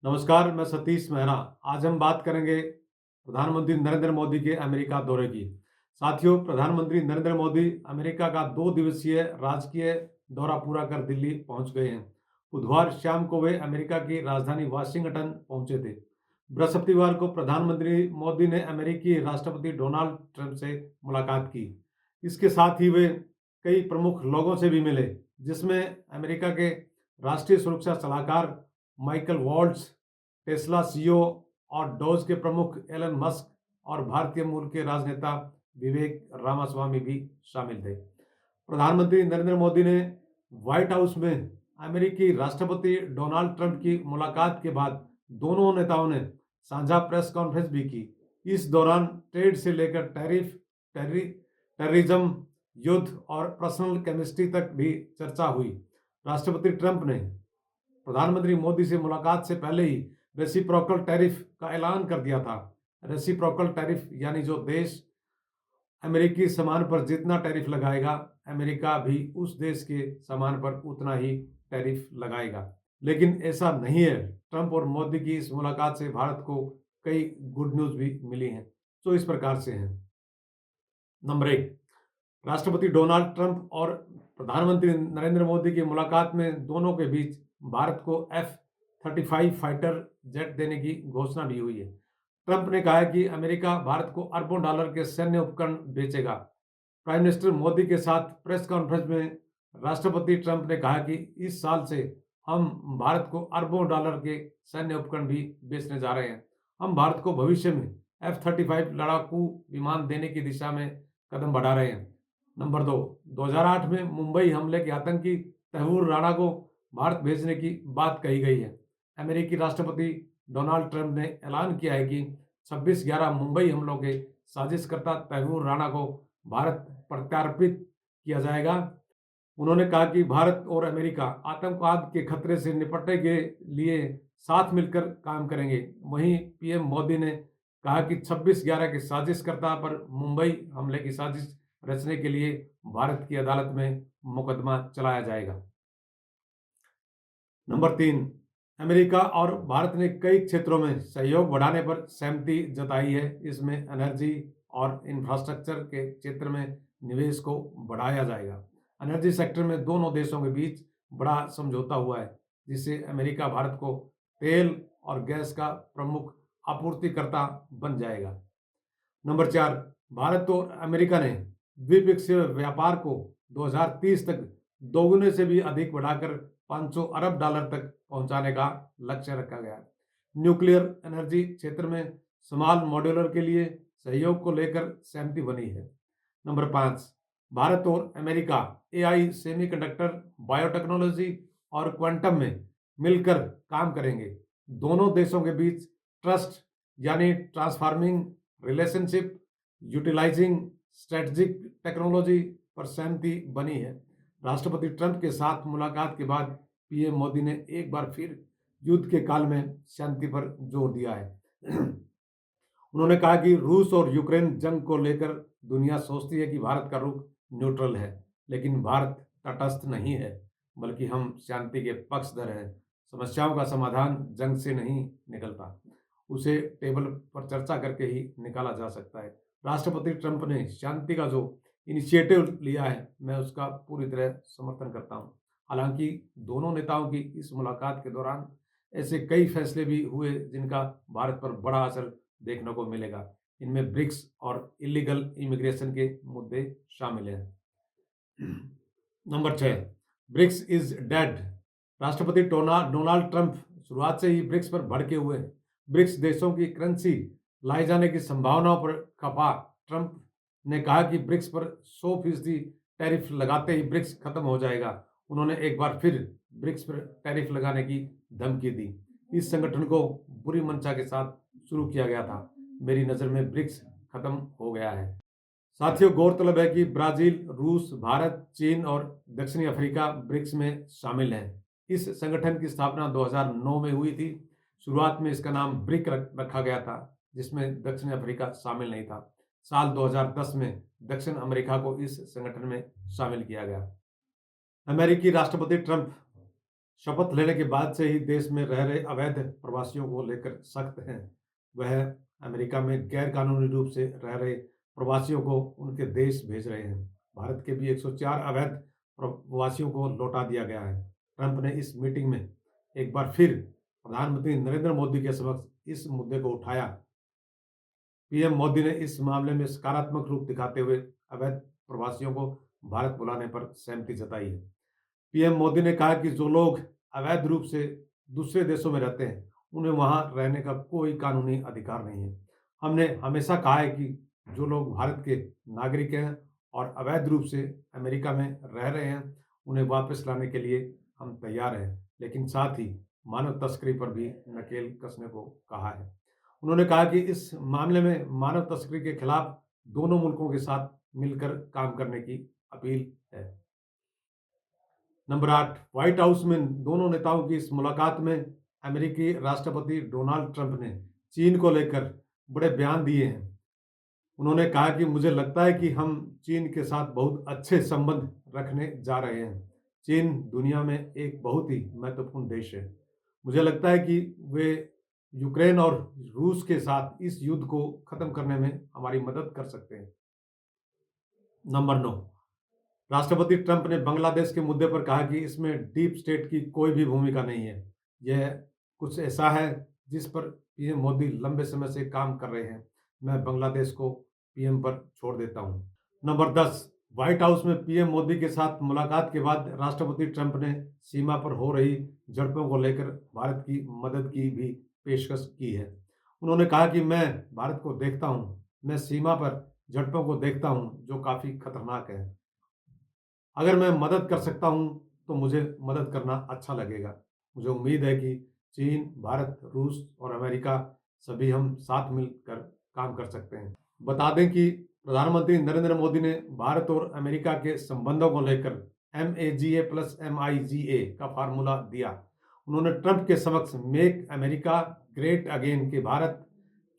नमस्कार, मैं सतीश मेहरा। आज हम बात करेंगे प्रधानमंत्री नरेंद्र मोदी के अमेरिका दौरे की। साथियों, प्रधानमंत्री नरेंद्र मोदी अमेरिका का 2 दिवसीय राजकीय दौरा पूरा कर दिल्ली पहुंच गए हैं। बुधवार शाम को वे अमेरिका की राजधानी वाशिंगटन पहुंचे थे। बृहस्पतिवार को प्रधानमंत्री मोदी ने अमेरिकी राष्ट्रपति डोनाल्ड ट्रंप से मुलाकात की। इसके साथ ही वे कई प्रमुख लोगों से भी मिले, जिसमें अमेरिका के राष्ट्रीय सुरक्षा सलाहकार माइकल वॉल्ट्ज, टेस्ला सीईओ और डोज के प्रमुख एलन मस्क और भारतीय मूल के राजनेता विवेक रामास्वामी भी शामिल थे। प्रधानमंत्री नरेंद्र मोदी ने व्हाइट हाउस में अमेरिकी राष्ट्रपति डोनाल्ड ट्रंप की मुलाकात के बाद दोनों नेताओं ने साझा प्रेस कॉन्फ्रेंस भी की। इस दौरान ट्रेड से लेकर टैरिफ, टेररिज्म, युद्ध और पर्सनल केमिस्ट्री तक भी चर्चा हुई। राष्ट्रपति ट्रंप ने प्रधानमंत्री मोदी से मुलाकात से पहले ही रेसिप्रोकल टैरिफ का ऐलान कर दिया था। रेसिप्रोकल टैरिफ यानी जो देश अमेरिकी सामान पर जितना टैरिफ लगाएगा, अमेरिका भी उस देश के सामान पर उतना ही टैरिफ लगाएगा। लेकिन ऐसा नहीं है। ट्रंप और मोदी की इस मुलाकात से भारत को कई गुड न्यूज़ भी मिली हैं, जो इस प्रकार से हैं। नंबर 1, राष्ट्रपति डोनाल्ड ट्रंप और प्रधानमंत्री नरेंद्र मोदी की मुलाकात में दोनों के बीच भारत को F-35 फाइटर जेट देने की घोषणा भी हुई है। ट्रंप ने कहा है कि अमेरिका भारत को अरबों डॉलर के सैन्य उपकरण बेचेगा। प्राइम मिनिस्टर मोदी के साथ प्रेस कॉन्फ्रेंस में राष्ट्रपति ट्रंप ने कहा कि इस साल से हम भारत को अरबों डॉलर के सैन्य उपकरण भी बेचने जा रहे हैं। हम भारत को भविष्य में F-35 लड़ाकू विमान देने की दिशा में कदम बढ़ा रहे हैं। नंबर 2, 2008 में मुंबई हमले के आतंकी तैमूर राणा को भारत भेजने की बात कही गई है। अमेरिकी राष्ट्रपति डोनाल्ड ट्रंप ने ऐलान किया है कि 26/11 मुंबई हमलों के साजिशकर्ता तैमूर राणा को भारत प्रत्यार्पित किया जाएगा। उन्होंने कहा कि भारत और अमेरिका आतंकवाद के खतरे से निपटने के लिए साथ मिलकर काम करेंगे। वहीं पीएम मोदी ने कहा कि 26/11 के साजिशकर्ता पर मुंबई हमले की साजिश रचने के लिए भारत की अदालत में मुकदमा चलाया जाएगा। नंबर 3, अमेरिका और भारत ने कई क्षेत्रों में सहयोग बढ़ाने पर सहमति जताई है। इसमें एनर्जी और इंफ्रास्ट्रक्चर के क्षेत्र में निवेश को बढ़ाया जाएगा। एनर्जी सेक्टर में दोनों देशों के बीच बड़ा समझौता हुआ है, जिससे अमेरिका भारत को तेल और गैस का प्रमुख आपूर्तिकर्ता बन जाएगा। नंबर 4, भारत और अमेरिका ने द्विपक्षीय व्यापार को 2030 तक दोगुने से भी अधिक बढ़ाकर 500 अरब डॉलर तक पहुंचाने का लक्ष्य रखा गया है। न्यूक्लियर एनर्जी क्षेत्र में स्मॉल मॉड्यूलर के लिए सहयोग को लेकर सहमति बनी है। नंबर 5, भारत और अमेरिका एआई, सेमीकंडक्टर, बायोटेक्नोलॉजी और क्वांटम में मिलकर काम करेंगे। दोनों देशों के बीच ट्रस्ट यानी transforming relationship utilising strategic technology पर सहमति बनी है। राष्ट्रपति ट्रंप के साथ मुलाकात के बाद पीएम मोदी ने एक बार फिर युद्ध के काल में शांति पर जोर दिया है। उन्होंने कहा कि रूस और यूक्रेन जंग को लेकर दुनिया सोचती है कि भारत का रुख न्यूट्रल है, लेकिन भारत तटस्थ नहीं है, बल्कि हम शांति के पक्षधर हैं। समस्याओं का समाधान जंग से नहीं निकलता, उसे टेबल पर चर्चा करके ही निकाला जा सकता है। राष्ट्रपति ट्रंप ने शांति का जो इनिशिएटिव लिया है, मैं उसका पूरी तरह समर्थन करता हूँ। हालांकि दोनों नेताओं की इस मुलाकात के दौरान ऐसे कई फैसले भी हुए जिनका भारत पर बड़ा असर देखने को मिलेगा। इनमें ब्रिक्स और इलीगल इमिग्रेशन के मुद्दे शामिल हैं। Number 6, BRICS is dead. राष्ट्रपति डोनाल्ड ट्रंप शुरुआत से ही ब्रिक्स पर भड़के हुए हैं। ब्रिक्स देशों की करेंसी लाए जाने की संभावनाओं पर खपा ट्रंप ने कहा कि ब्रिक्स पर 100% टैरिफ लगाते ही ब्रिक्स खत्म हो जाएगा। उन्होंने एक बार फिर ब्रिक्स पर टैरिफ लगाने की धमकी दी। इस संगठन को बुरी मंशा के साथ शुरू किया गया था। मेरी नज़र में ब्रिक्स खत्म हो गया है। साथियों, गौरतलब है कि ब्राजील, रूस, भारत, चीन और दक्षिणी अफ्रीका ब्रिक्स में शामिल हैं। इस संगठन की स्थापना 2009 में हुई थी। शुरुआत में इसका नाम ब्रिक रखा गया था, जिसमें दक्षिण अफ्रीका शामिल नहीं था। साल 2010 में दक्षिण अमेरिका को इस संगठन में शामिल किया गया। अमेरिकी राष्ट्रपति ट्रंप शपथ लेने के बाद से ही देश में रह रहे अवैध प्रवासियों को लेकर सख्त हैं। वह अमेरिका में गैर कानूनी रूप से रह रहे प्रवासियों को उनके देश भेज रहे हैं। भारत के भी 104 अवैध प्रवासियों को लौटा दिया गया है। ट्रंप ने इस मीटिंग में एक बार फिर प्रधानमंत्री नरेंद्र मोदी के समक्ष इस मुद्दे को उठाया। पीएम मोदी ने इस मामले में सकारात्मक रूप दिखाते हुए अवैध प्रवासियों को भारत बुलाने पर सहमति जताई है। पीएम मोदी ने कहा कि जो लोग अवैध रूप से दूसरे देशों में रहते हैं, उन्हें वहां रहने का कोई कानूनी अधिकार नहीं है। हमने हमेशा कहा है कि जो लोग भारत के नागरिक हैं और अवैध रूप से अमेरिका में रह रहे हैं, उन्हें वापस लाने के लिए हम तैयार हैं, लेकिन साथ ही मानव तस्करी पर भी नकेल कसने को कहा है। उन्होंने कहा कि इस मामले में मानव तस्करी के खिलाफ दोनों मुल्कों के साथ मिलकर काम करने की अपील है। नंबर 8, व्हाइट हाउस में दोनों नेताओं की इस मुलाकात में अमेरिकी राष्ट्रपति डोनाल्ड ट्रंप ने चीन को लेकर बड़े बयान दिए हैं। उन्होंने कहा कि मुझे लगता है कि हम चीन के साथ बहुत अच्छे संबंध रखने जा रहे हैं। चीन दुनिया में एक बहुत ही महत्वपूर्ण देश है। मुझे लगता है कि वे यूक्रेन और रूस के साथ इस युद्ध को खत्म करने में हमारी मदद कर सकते हैं। नंबर 9, राष्ट्रपति ट्रंप ने बांग्लादेश के मुद्दे पर कहा कि इसमें डीप स्टेट की कोई भी भूमिका नहीं है। यह कुछ ऐसा है जिस पर पीएम मोदी लंबे समय से काम कर रहे हैं। मैं बांग्लादेश को पीएम पर छोड़ देता हूं। नंबर 10, व्हाइट हाउस में पीएम मोदी के साथ मुलाकात के बाद राष्ट्रपति ट्रंप ने सीमा पर हो रही झड़पों को लेकर भारत की मदद की भी पेशकश की है। उन्होंने कहा कि मैं भारत को देखता हूं, मैं सीमा पर झड़पों को देखता हूं जो काफी खतरनाक है। अगर मैं मदद कर सकता हूं तो मुझे मदद करना अच्छा लगेगा। मुझे उम्मीद है कि चीन, भारत, रूस और अमेरिका सभी हम साथ मिलकर काम कर सकते हैं। बता दें कि प्रधानमंत्री नरेंद्र मोदी ने भारत और अमेरिका के संबंधों को लेकर MAGA प्लस MIGA का फार्मूला दिया। उन्होंने ट्रंप के समक्ष मेक अमेरिका ग्रेट अगेन के भारत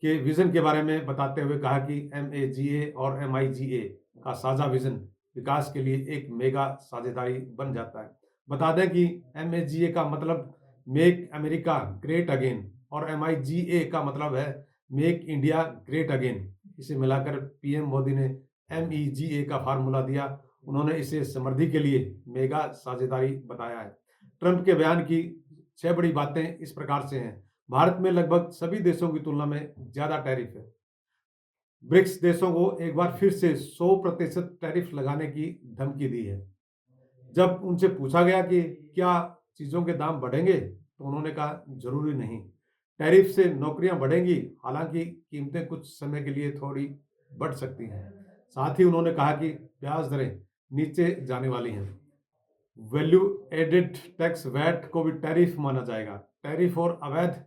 के विजन के बारे में बताते हुए कहा कि MAGA और MIGA का साझा विजन विकास के लिए एक मेगा साझेदारी बन जाता है। बता दें कि MAGA का मतलब मेक अमेरिका ग्रेट अगेन और MIGA का मतलब है मेक इंडिया ग्रेट अगेन। इसे मिलाकर पीएम मोदी ने MEGA का फार्मूला दिया। उन्होंने इसे समृद्धि के लिए मेगा साझेदारी बताया है। ट्रंप के बयान की 6 बड़ी बातें इस प्रकार से हैं। भारत में लगभग सभी देशों की तुलना में ज्यादा टैरिफ है। ब्रिक्स देशों को एक बार फिर से 100% टैरिफ लगाने की धमकी दी है। जब उनसे पूछा गया कि क्या चीजों के दाम बढ़ेंगे, तो उन्होंने कहा जरूरी नहीं। टैरिफ से नौकरियां बढ़ेंगी, हालांकि कीमतें कुछ समय के लिए थोड़ी बढ़ सकती हैं। साथ ही उन्होंने कहा कि ब्याज दरें नीचे जाने वाली हैं। वैल्यू एडेड टैक्स वैट को भी टैरिफ माना जाएगा। टैरिफ और अवैध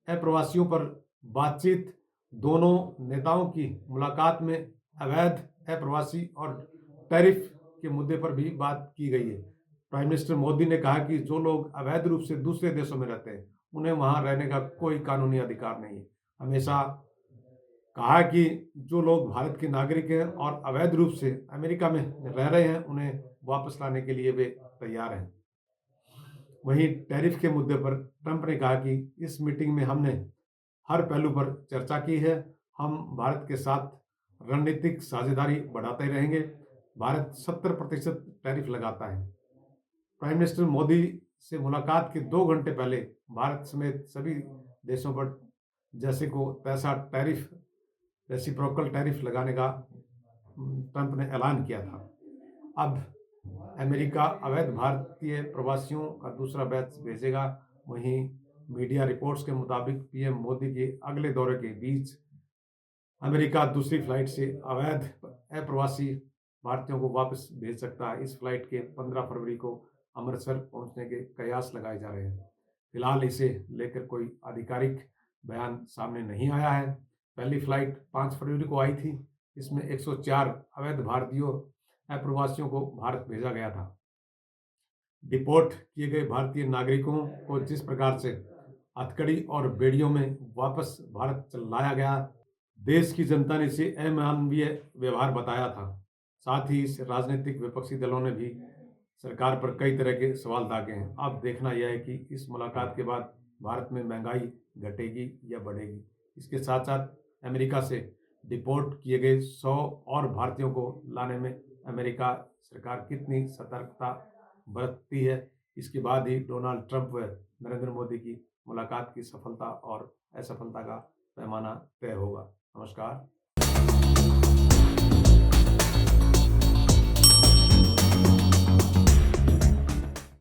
अप्रवासियों पर बातचीत, दोनों नेताओं की मुलाकात में अवैध अप्रवासी और टैरिफ के मुद्दे पर भी बात की गई है। प्राइम मिनिस्टर मोदी ने कहा कि जो लोग अवैध रूप से दूसरे देशों में रहते हैं, उन्हें वहां रहने का कोई कानूनी अधिकार नहीं है। हमेशा कहा कि जो लोग भारत के नागरिक हैं और अवैध रूप से अमेरिका में रह रहे हैं, उन्हें वापस लाने के लिए वे तैयार हैं। वहीं टैरिफ के मुद्दे पर ट्रंप ने कहा कि इस मीटिंग में हमने हर पहलू पर चर्चा की है। हम भारत के साथ रणनीतिक साझेदारी बढ़ाते रहेंगे। भारत 70% टैरिफ लगाता है। प्राइम मिनिस्टर मोदी से मुलाकात के 2 घंटे पहले भारत समेत सभी देशों पर जैसे को तैसा टैरिफ, रेसिप्रोकल टैरिफ लगाने का ट्रंप ने ऐलान किया था। अब अमेरिका अवैध भारतीय प्रवासियों का दूसरा बैच भेजेगा। वहीं मीडिया रिपोर्ट्स के मुताबिक पीएम मोदी के अगले दौरे के बीच अमेरिका दूसरी फ्लाइट से अवैध अप्रवासी भारतीयों को वापस भेज सकता है। इस फ्लाइट के 15 फरवरी को अमृतसर पहुंचने के कयास लगाए जा रहे हैं। फिलहाल इसे लेकर कोई आधिकारिक बयान सामने नहीं आया है। पहली फ्लाइट 5 फरवरी को आई थी। इसमें 104 अवैध भारतीयों अप्रवासियों को भारत भेजा गया था। डिपोर्ट किए गए भारतीय नागरिकों को जिस प्रकार से हथकड़ी और बेड़ियों में वापस भारत लाया गया, देश की जनता ने इसे अमानवीय व्यवहार बताया था। साथ ही इस राजनीतिक विपक्षी दलों ने भी सरकार पर कई तरह के सवाल दागे हैं। अब देखना यह है कि इस मुलाकात के बाद भारत में महंगाई घटेगी या बढ़ेगी। इसके साथ-साथ अमेरिका से डिपोर्ट किए गए 100 और भारतीयों को लाने में अमेरिका सरकार कितनी सतर्कता बरतती है, इसके बाद ही डोनाल्ड ट्रंप व नरेंद्र मोदी की मुलाकात की सफलता और असफलता का पैमाना तय होगा। नमस्कार।